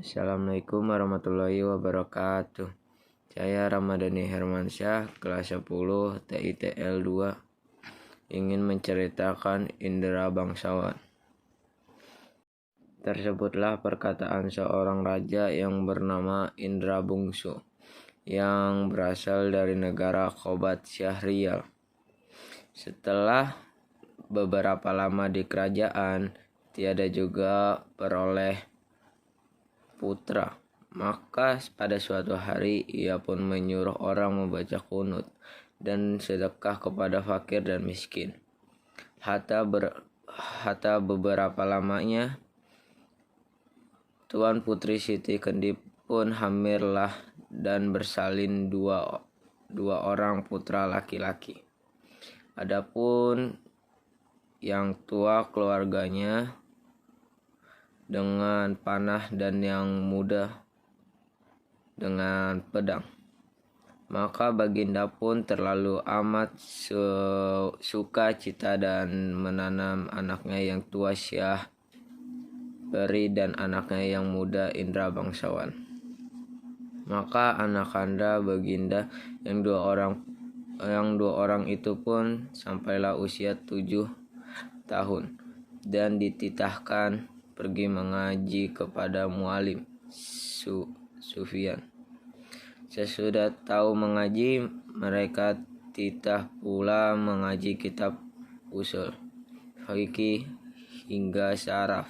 Assalamualaikum warahmatullahi wabarakatuh. Saya Ramadhani Hermansyah, kelas 10 TITL 2, ingin menceritakan indera bangsawan. Tersebutlah perkataan seorang raja yang bernama Indra Bungsu, yang berasal dari negara Khobat Syahrial. Setelah beberapa lama di kerajaan, tiada juga peroleh putra. Maka pada suatu hari ia pun menyuruh orang membaca kunut dan sedekah kepada fakir dan miskin. Hatta beberapa lamanya Tuan Putri Siti Kendi pun hamillah dan bersalin dua orang putra laki-laki. Adapun yang tua keluarganya dengan panah dan yang muda dengan pedang. Maka Baginda pun terlalu amat suka cita dan menanam anaknya yang tua Syah Peri dan anaknya yang muda Indra Bangsawan. Maka anakanda Baginda yang dua orang itu pun sampailah usia 7 tahun dan dititahkan pergi mengaji kepada mualim Sufyan. Sesudah tahu mengaji, mereka titah pula mengaji kitab usul, fikih hingga syaraf.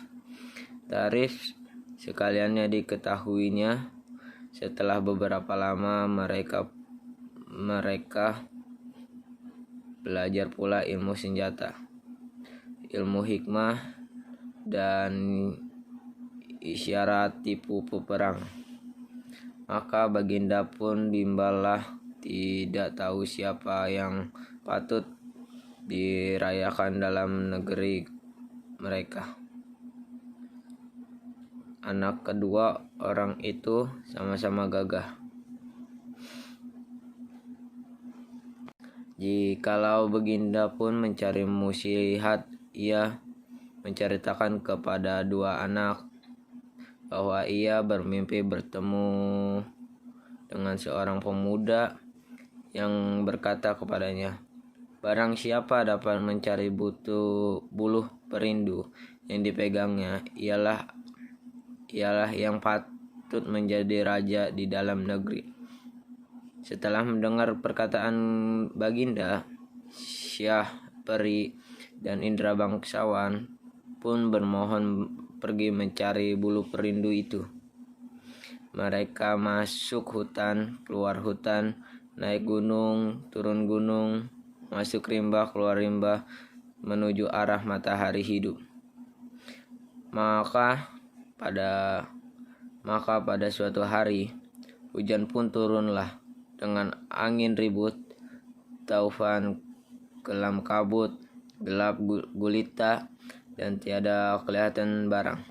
Tarif sekaliannya diketahuinya. Setelah beberapa lama mereka belajar pula ilmu senjata, ilmu hikmah, dan isyarat tipu peperang. Maka Baginda pun bimbalah tidak tahu siapa yang patut dirayakan dalam negeri mereka. Anak kedua orang itu sama-sama gagah. Jikalau Baginda pun mencari muslihat, ia menceritakan kepada dua anak bahwa ia bermimpi bertemu dengan seorang pemuda yang berkata kepadanya, "Barang siapa dapat mencari buluh perindu yang dipegangnya, ialah yang patut menjadi raja di dalam negeri." Setelah mendengar perkataan Baginda, Syah Peri dan Indra Bangsawan pun bermohon pergi mencari bulu perindu itu. Mereka masuk hutan, keluar hutan, naik gunung, turun gunung, masuk rimba, keluar rimba, menuju arah matahari hidup. Maka pada suatu hari, hujan pun turunlah dengan angin ribut, taufan, kelam kabut, gelap gulita, dan tiada kelihatan barang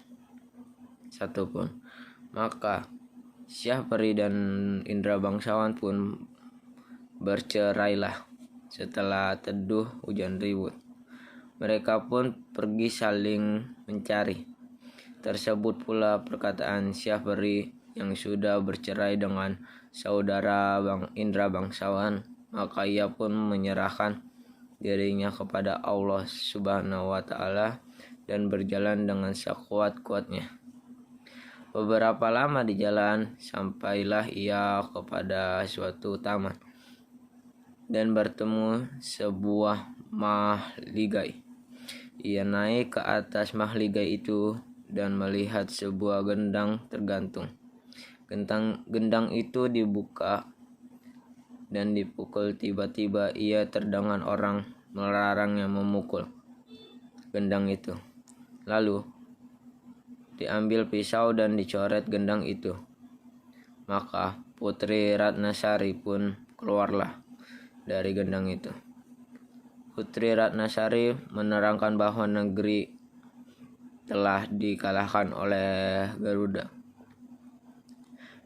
satupun. Maka Syah Peri dan Indra Bangsawan pun bercerailah setelah teduh hujan ribut. Mereka pun pergi saling mencari. Tersebut pula perkataan Syah Peri yang sudah bercerai dengan saudara Indra Bangsawan. Maka ia pun menyerahkan dirinya kepada Allah Subhanahu wa Ta'ala dan berjalan dengan sekuat-kuatnya. Beberapa lama di jalan, sampailah ia kepada suatu taman dan bertemu sebuah mahligai. Ia naik ke atas mahligai itu dan melihat sebuah gendang tergantung. Gendang itu dibuka dan dipukul. Tiba-tiba ia terdengar orang melarangnya memukul gendang itu. Lalu diambil pisau dan dicoret gendang itu. Maka Putri Ratnasari pun keluarlah dari gendang itu. Putri Ratnasari menerangkan bahwa negeri telah dikalahkan oleh Garuda.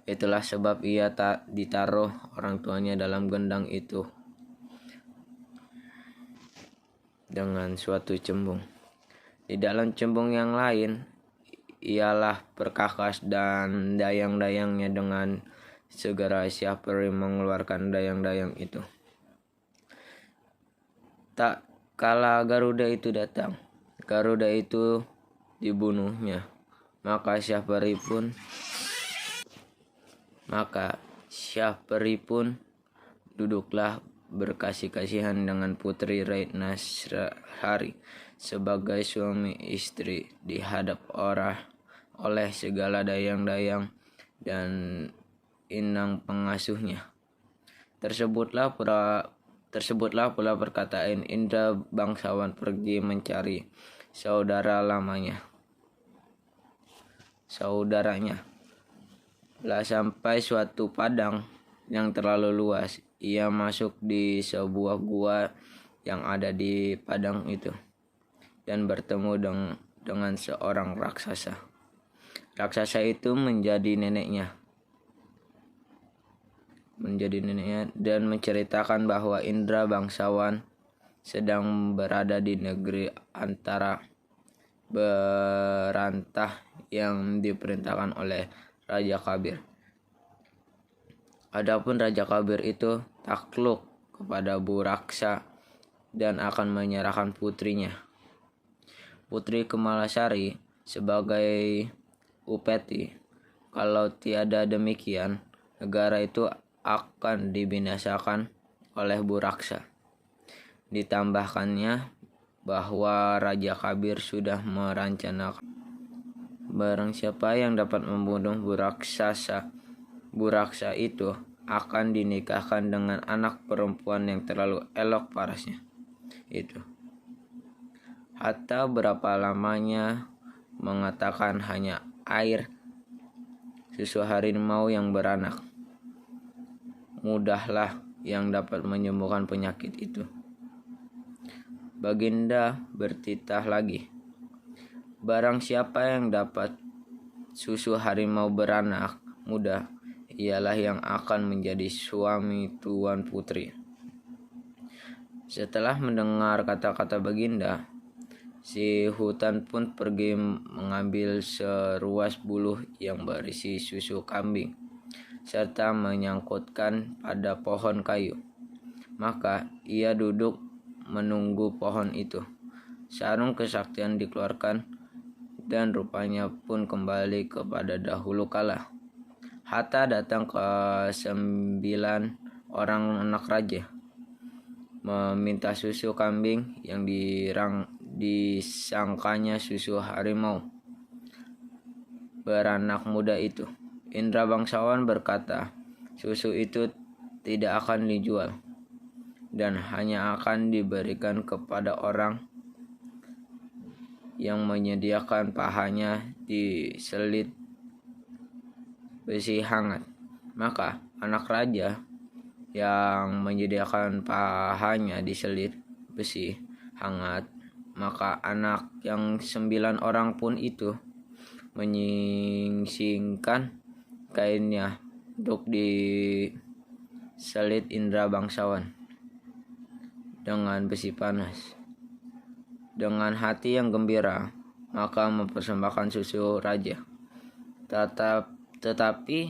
Itulah sebab ia tak ditaruh orang tuanya dalam gendang itu dengan suatu cembung. Di dalam cembung yang lain, ialah perkakas dan dayang-dayangnya. Dengan segera Syah Peri mengeluarkan dayang-dayang itu. Tak kala Garuda itu datang, Garuda itu dibunuhnya. Maka Syah Peri pun duduklah berkasih-kasihan dengan Putri Ratnasari sebagai suami istri dihadap oleh segala dayang-dayang dan inang pengasuhnya. Tersebutlah pula perkataan Indra bangsawan pergi mencari saudaranya. Lah sampai suatu padang yang terlalu luas, ia masuk di sebuah gua yang ada di padang itu dan bertemu dengan seorang raksasa. Raksasa itu menjadi neneknya dan menceritakan bahwa Indra bangsawan sedang berada di negeri antara berantah yang diperintahkan oleh Raja Kabir. Adapun Raja Kabir itu takluk kepada Buraksa dan akan menyerahkan putrinya, Putri Kemalasari, sebagai upeti. Kalau tiada demikian, negara itu akan dibinasakan oleh Buraksa. Ditambahkannya bahwa Raja Kabir sudah merencanakan barang siapa yang dapat membunuh Buraksa itu akan dinikahkan dengan anak perempuan yang terlalu elok parasnya itu. Hatta berapa lamanya mengatakan hanya air susu harimau yang beranak mudahlah yang dapat menyembuhkan penyakit itu. Baginda bertitah lagi, barang siapa yang dapat susu harimau beranak muda, ialah yang akan menjadi suami Tuan Putri. Setelah mendengar kata-kata Baginda, si hutan pun pergi mengambil seruas buluh yang berisi susu kambing, serta menyangkutkan pada pohon kayu. Maka ia duduk menunggu pohon itu. Sarung kesaktian dikeluarkan dan rupanya pun kembali kepada dahulu kala. Hatta datang ke 9 orang anak raja meminta susu kambing yang disangkanya susu harimau beranak muda itu. Indra bangsawan berkata, susu itu tidak akan dijual dan hanya akan diberikan kepada orang yang menyediakan pahanya diselit besi hangat. Maka anak raja yang menyediakan pahanya diselit besi hangat, maka anak yang 9 orang pun itu menyingsingkan kainnya untuk diselit Indra bangsawan dengan besi panas. Dengan hati yang gembira, maka mempersembahkan susu raja. Tetapi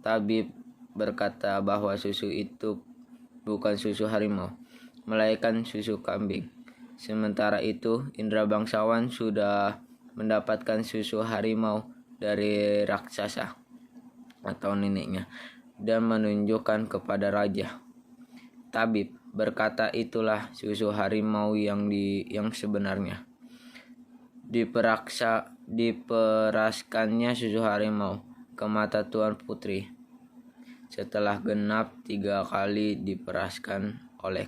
tabib berkata bahwa susu itu bukan susu harimau, melainkan susu kambing. Sementara itu, Indra bangsawan sudah mendapatkan susu harimau dari raksasa atau neneknya dan menunjukkan kepada raja. Tabib berkata, itulah susu harimau yang sebenarnya. Diperaskannya susu harimau ke mata Tuan Putri setelah genap 3 kali diperaskan oleh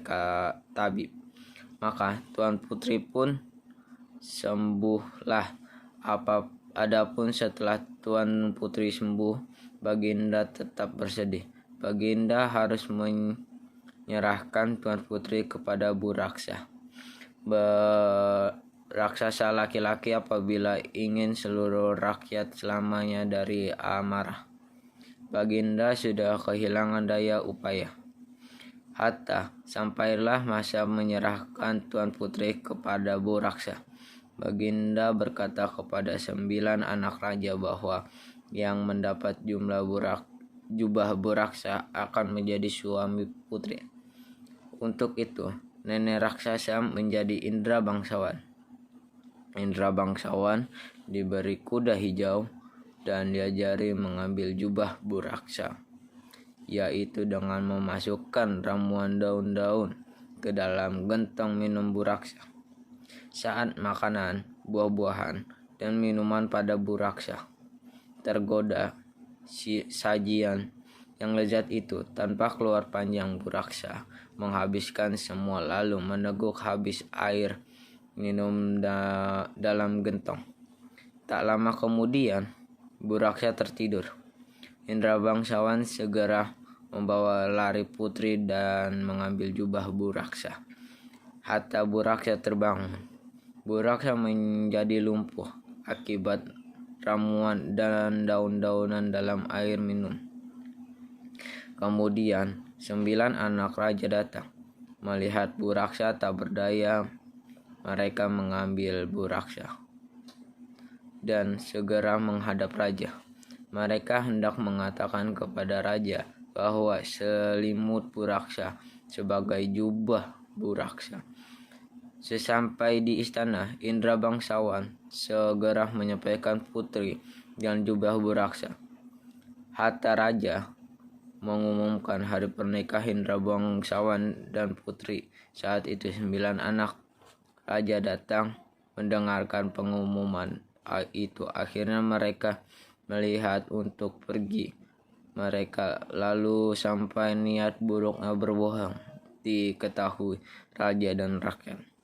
tabib. Maka Tuan Putri pun sembuhlah. Adapun setelah Tuan Putri sembuh, Baginda tetap bersedih. Baginda harus menyerahkan Tuan Putri kepada Buraksa, raksasa laki-laki, apabila ingin seluruh rakyat selamanya dari amarah. Baginda sudah kehilangan daya upaya. Hatta sampailah masa menyerahkan Tuan Putri kepada Buraksa. Baginda berkata kepada 9 anak raja bahwa yang mendapat jubah buraksa akan menjadi suami putri. Untuk itu, nenek raksasa menjadi Indra bangsawan. Indra bangsawan diberi kuda hijau dan diajari mengambil jubah buraksa, yaitu dengan memasukkan ramuan daun-daun ke dalam gentong minum buraksa. Saat makanan, buah-buahan, dan minuman pada buraksa tergoda sajian yang lezat itu, tanpa keluar panjang buraksa menghabiskan semua lalu meneguk habis air minum dalam gentong. Tak lama kemudian buraksa tertidur. Indra bangsawan segera membawa lari putri dan mengambil jubah buraksa. Hatta buraksa terbangun. Buraksa menjadi lumpuh akibat ramuan dan daun-daunan dalam air minum. Kemudian 9 anak raja datang. Melihat buraksa tak berdaya, mereka mengambil buraksa dan segera menghadap raja. Mereka hendak mengatakan kepada raja bahwa selimut buraksa sebagai jubah buraksa. Sesampai di istana, Indra bangsawan segera menyampaikan putri dan jubah buraksa. Hatta raja mengumumkan hari pernikahan Indra bangsawan dan putri. Saat itu 9 anak raja datang mendengarkan pengumuman itu. Akhirnya mereka melihat untuk pergi. Mereka lalu sampai niat buruknya berbohong diketahui raja dan rakyat.